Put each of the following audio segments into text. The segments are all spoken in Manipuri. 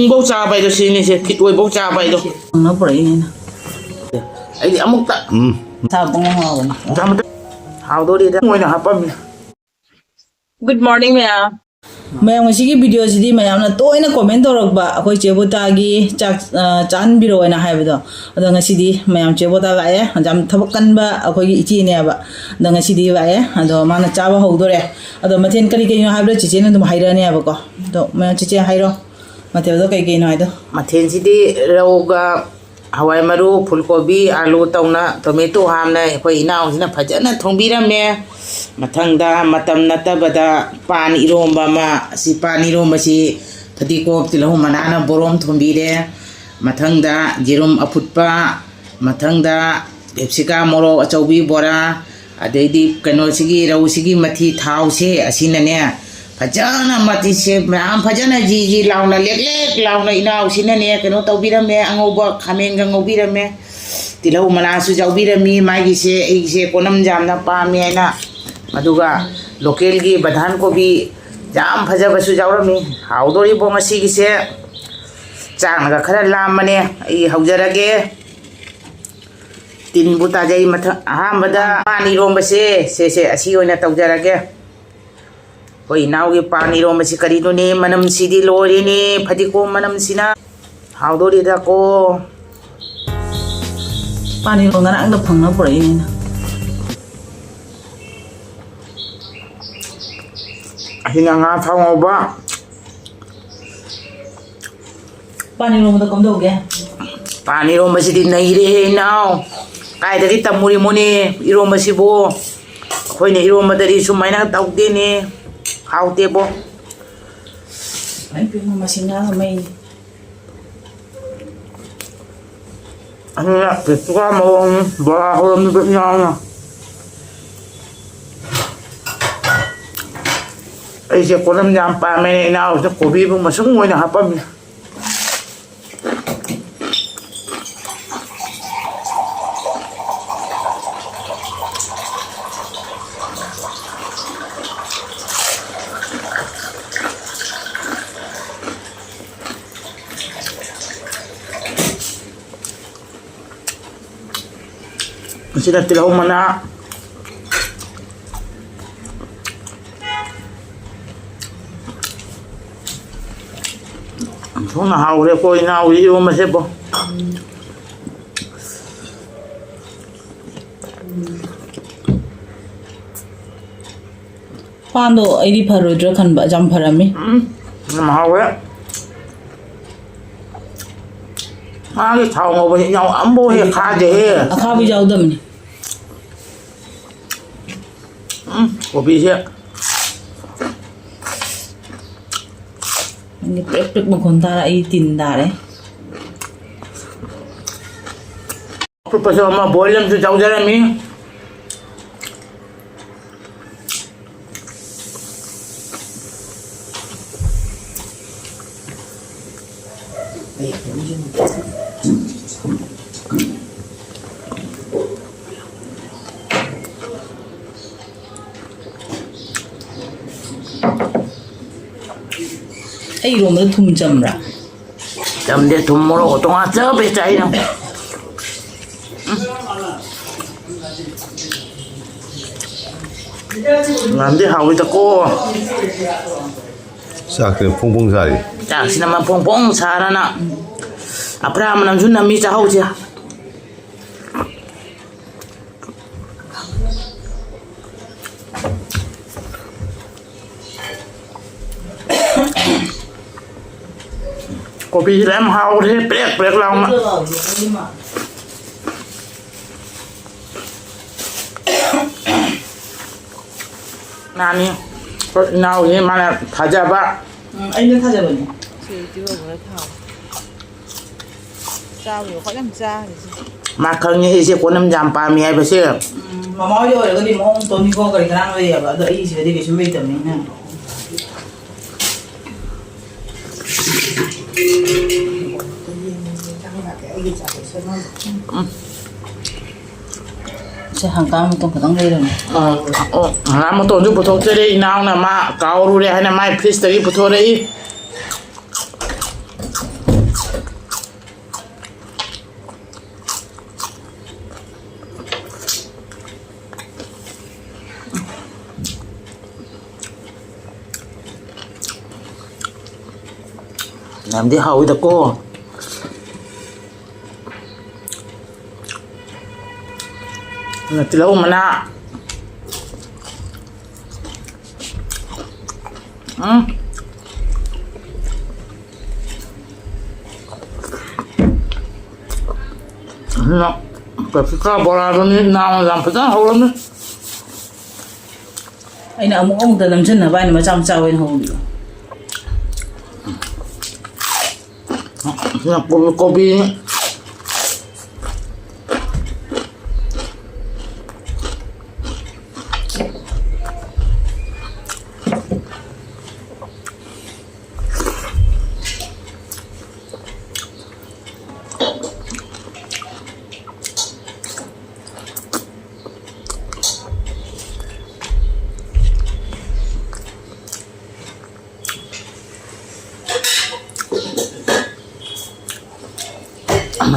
bốc cha bay cho xin đi chị thịt đuôi bốc cha bay cho nó bưởi ấy thì ấm ta sao bông hoa sao mà hào tôi đi đó ngồi nào hấp âm Good morning ma'am. mayam ngasi video sidi mayam na toina comment dorok ba akoi chebota gi chak chan biro na haibdo ado ngasi di mayam chebota ga ye jam thabakan ba akoi gi ichi ne ba ado ngasi di ba ye ado mana chawa hodore ado mathen kari ke no haibdo chiche na dum haira ne ba ko do ma chiche hairo mathe do kai ke no aido mathen sidi rauga hawai maru fulgobi alu tauna tomato hamna khoi inaw sina phajana thongbiram mathangda matam natabada pan iromba ma si pan iromba si thadikop tilahu manana borom thombire mathangda jerum afutpa mathangda epsika moro achaubi bora adeidi kano sigi rau sigi mathi thau se asina ne phajana mati se ram phajana ji launa lek launa inaw sina ne kano tawbirame angoba khamen ga ngobirame tilahu manasu jawbirami magi se ei se konam jamna pa me na maduga local gi badhan ko bi jam phaja basu jawrami haudori bongasi gi se chang ga khara lamane ai haujarage tin buta jai matha ahambada pani romba se asi oina tawjarage hoi naw gi pani romba si kari no ne manam sidi lori ne phadiko manam sina haudori da ko pani ro na ang da phang na bưởi ni hina nga thau ba pani ro da kom do ge pani romba si di nai re naw kai da di tamuri moni iromba si bo khoi ne iromba da ri sumaina tawde ne haute bo ai pe ma singa mai ana petua mo ba horom ni na ai se konam jam pa me na o ko bi bu masung ngoi na hapam sila tilaw mana Kung nahauli ko, inauli yung masibo. pando ai di pharodra khan ba jam pharami Nahauli. Magi thao ngô bhi nhau ấm bố hi khá dễ. akha bi jaw dam ni Cô bị xe. ni prek prek mo kon ta ai tin da đấy Cô bà sao mà bố lên cho cháu ra mi. ai ro ma thum cham ra Chầm để thùng mô lô tông á chớ bê cháy nào. Làm đi hào với ta cô. 싹 그냥 퐁퐁살이 Chả xin mà phong phong xa ra nè. À pra mà nằm xuống nằm mi cha hậu chưa. Cô bị làm hào thế bẹt lòng mà. Nani, nào thế mà là thả ra ba. ai nên tha ja bani Chị đưa vào đây thảo. Sao rồi khỏi làm ra thì gì? Mà không như thế có năm trăm ba mươi hai bữa xưa. ma ma yo ga di mo to ni ko ka ri kan ai ya ba da ai se de ke su be tam ni na sẽ hàng cam tôi phải đóng đây rồi làm một tuần giúp bút thuốc đây nào là mà cao rồi hay là mai please đấy bút thuốc đấy Làm hậu được cô. Lâu mà nạ. Nó cái cá bò là nào làm phải rất hậu lắm đấy. Anh nào ông ta làm chân là vai mà trong trâu anh hầu đi. Là kopi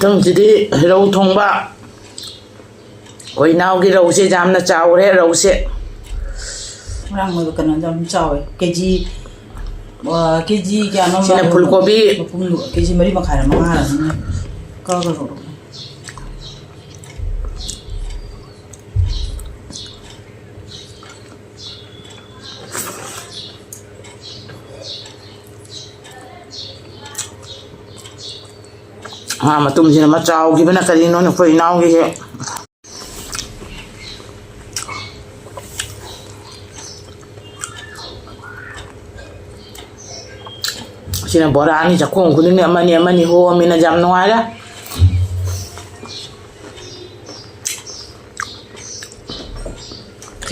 thằng chị đi rau thùng bạ hồi nào cái rau xe jam nó chào đấy rau xe Orang mau kan jam trâu keji keji kaya no sini fulgobi keji mari makhara mahal ka ka ro mà tụi mình mà chào cái bên này cái nó phải nào cái gì xin bỏ ra đi chắc không có những mà ni hồ mình là dám nói đó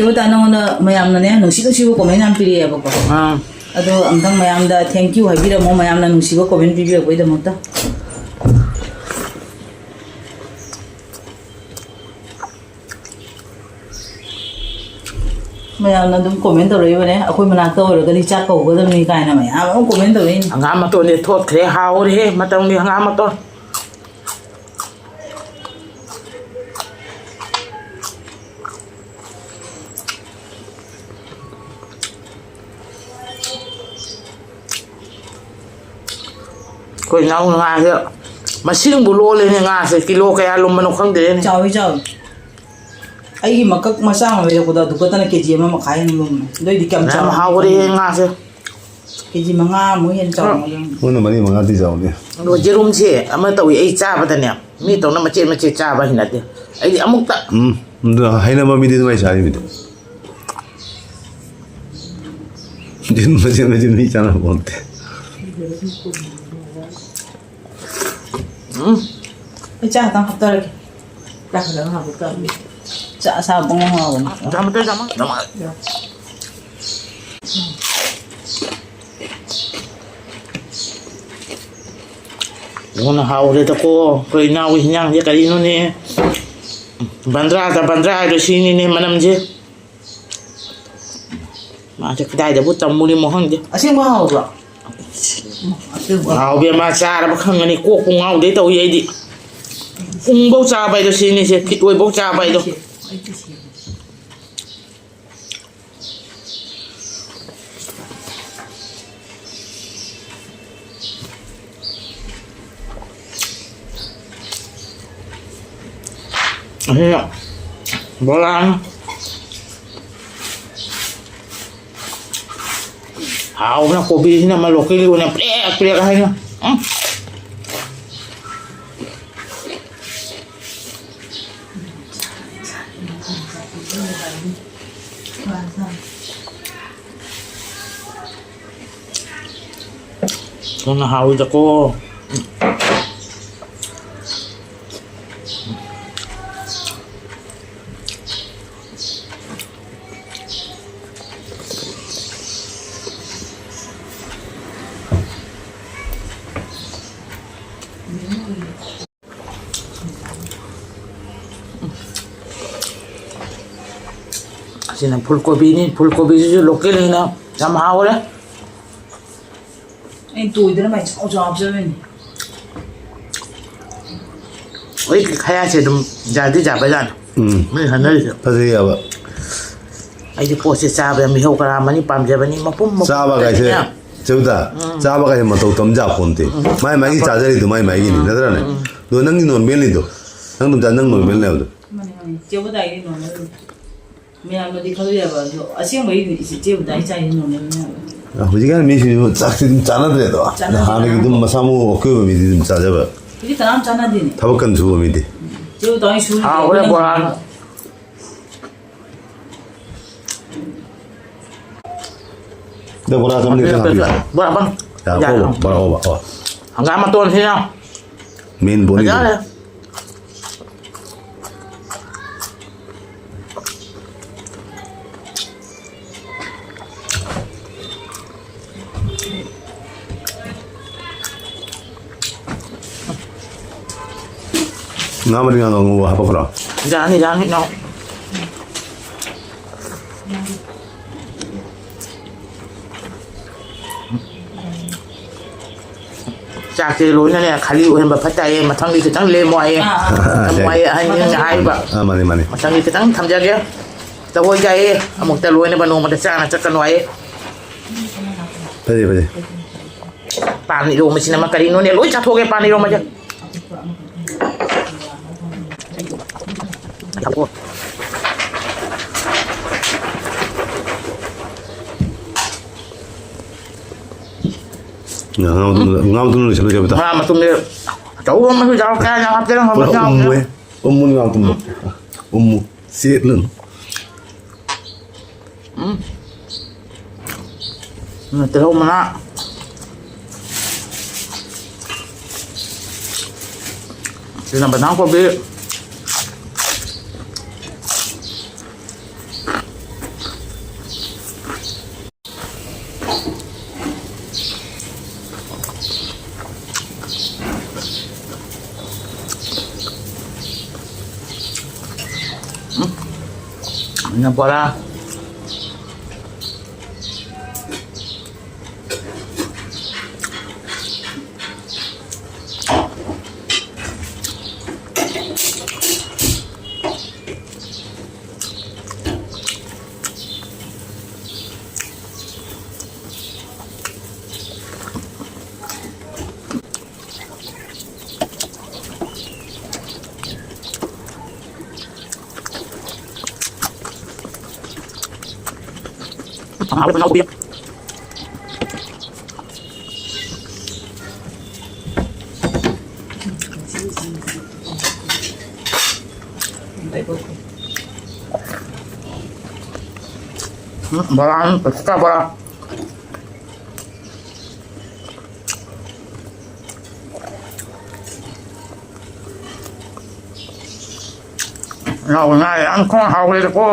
Coba tanong na mayam na niya nungsi sibo comment ang pili ako ko. Ado amtang mayam da thank you habi da mo mayam na nungsi ko comment pili ako ida mo ta. Mayam na dum comment rồi vậy ako mana to rồi cái chat ko ko ni kai na mayam ang comment rồi. ngam mà tôi này thốt cái hao đi mà tao đi ngam mà tôi coi nào ngà chứ mà xin bù lô lên ngà sẽ kilo cái alum mà nó không để này Chào chào. Ai mà các mà sang mà ko da du ko ta na keji ma makai ni mo. Doi di kam làm chao. hao đi ngà chứ Keji ma nga mo hen chao mo. 오늘 많이 망가지 자오네. đồ chế rum chế mà tao ấy cha bắt đầu nè mi tao nó mà chế cha bắt hình này ấy amuk ta 너 하이나마 미디는 많이 잘입니다. 지금 뭐지 있잖아 뭔데. Cha tang hafta lagi. Dah dah hafta. Cha sa bong ha bong. Sama tuh sama Nó hao đây tao cô rồi nào với nhau như cái nó nè bandra rồi xin nè mà nằm chứ mà chắc cái để bút tầm mua đi mua hàng chứ Asyik mo ha ba. Asyik ba. hao bia mà cha là không này cô cùng ngao đấy tao vậy đi cùng bốc cha bay rồi xin nè chứ cái đuôi bốc cha bay đâu bỏ lan hao nó kopi nó mà lột cái liu này plek hay nữa con hao cho cô xin là fulgobi chứ lột cái này nào làm hao đấy Anh tuổi đó mày chao chao chứ mình. ฮ้ยขยะเสร็จจานที่จับไปจันไม่ทันเลย 파세야 봐. ไอ้ที่โพสต์ซาแบบมีเฮากรามันนี่ปั๊มจะแบบนี้มาปุ๊บมา 짜바가 이제 저보다 짜바가 이제 뭐또 덤자 본데. 많이 많이 짜자리도 많이 많이 기니. 나더라네. 너 낭니 논 멜리도. 낭도 짠낭 논 멜레도. เจ้าบ่ได้นี่นอนเลยไม่เอามาดีเขาเรียกว่าอาเซียนไม่ดีสิเจ้าบ่ได้ใจนอนเลยเนี่ย 아버지가 미시 짝지 좀 짜나더라도. 하나기 좀 사무 그 미디 좀 짜자봐. 이게 다 남잖아 되네 타박간 주고 미디. เจ้าต้องชู อ้าวเรื่องโบราณ 너 뭐라 좀 เรื่อง 내가. เกิดโบราณบ้าง 야, อย่า 뭐라고 봐. ทำงานมาตัวที่เนาะ 메인 เยอะ 본이. เลย나머지가 너무 하바거라. จานนี่เนาะจากที่รู้นั่นเนี่ยคาริวเห็นแบบพัฒนาเองมาทั้งนี้ทั้งเลมวยทำไมให้ยังไงแบบ 아, 맞네, 맞네. มาทั้งนี้ทั้งทำจากเงี้ยแต่ว่าใจอมกแต่รวยในบ้านนงมันจะสร้างจะกันไว้ 파세, 파세. ป่านนี่รู้ไม่ใช่นะมาการิโนเนี่ยรู้จักโทรแกป่านนี่รู้มาจ้ะครับผม ngam chalo jabta. มาตุ้มเนี่ยเจ้าว่ามันคือเจ้าแก่นะครับเจ้าของ Wala เจ้า ummu eh. Ummu ngam tum. Ummu setlun. เจ้ามันละจะนำไปทั้งคนไปนะพอละ เอาไปเอาเบียร์โบราณเป็นสไตล์โบราณเราง่ายอันข้อเอาเลยก็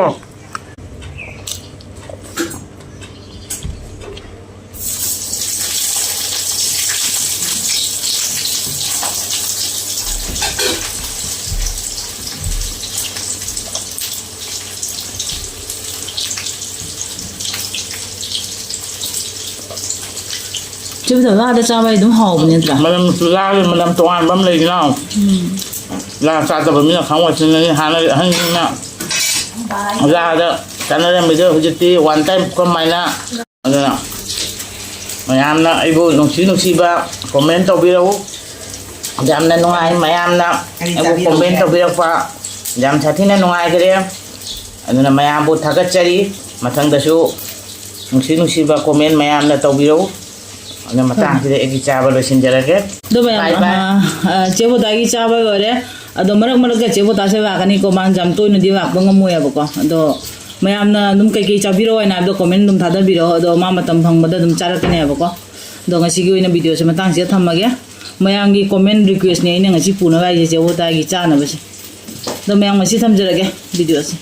เจ้าแต่ว่าจะไปต้องหอบเนี่ยจ้ะ มันลาเลยมันลำตัวอันบ้าเลยเนาะลาซาจะแบบนี้ครั้งวันที่นี่หาอะไรให้เนี่ยลาเด้อการนั้นไม่เจอเขาจะตีวันเต็มก็ไม่ละอะไรนะไม่ยามนะไอ้บุน้องชีบ้าคอมเมนต์ตัวพี่เรายามนั้นน้องไอ้ไม่ยามนะไอ้บุคอมเมนต์ตัวพี่เราฟ้ายามชาตินั้นน้องไอ้ก็ได้อันนั้นไม่ยามบุทักจรีมาทั้งเดือดชูน้องชีบ้าคอมเมนต์ไม่ยามนะตัวพี่เราอันนั้นมาตั้งที่เด็กจ่าบริษัทจะรักกัน ดูไปเจ้าบุตรกี่จ้าไปก็ได้ดูมรกเจ้าบุตรเสียว่ากันนี่ก็มันจำตัวนึกดีว่าบังมวยบุกดูไม่ยามนะนุ่มกี่จ้าบิโร่นะดูคอมเมนต์นุ่มทัดบิโร่ดูมามาตั้งพังมาดูนุ่มจารักกันเนี่ยบุกดูงั้นสิ่งที่ในวิดีโอใช่ไหมตั้งเสียทำมาแกไม่ยามกี่คอมเมนต์รีเควสเนี่ยงั้นสิ่งพูดนะว่าเจ้าบุตรกี่จ้านะบุษดูไม่ยามสิ่งทำจระแกวิดีโอสิ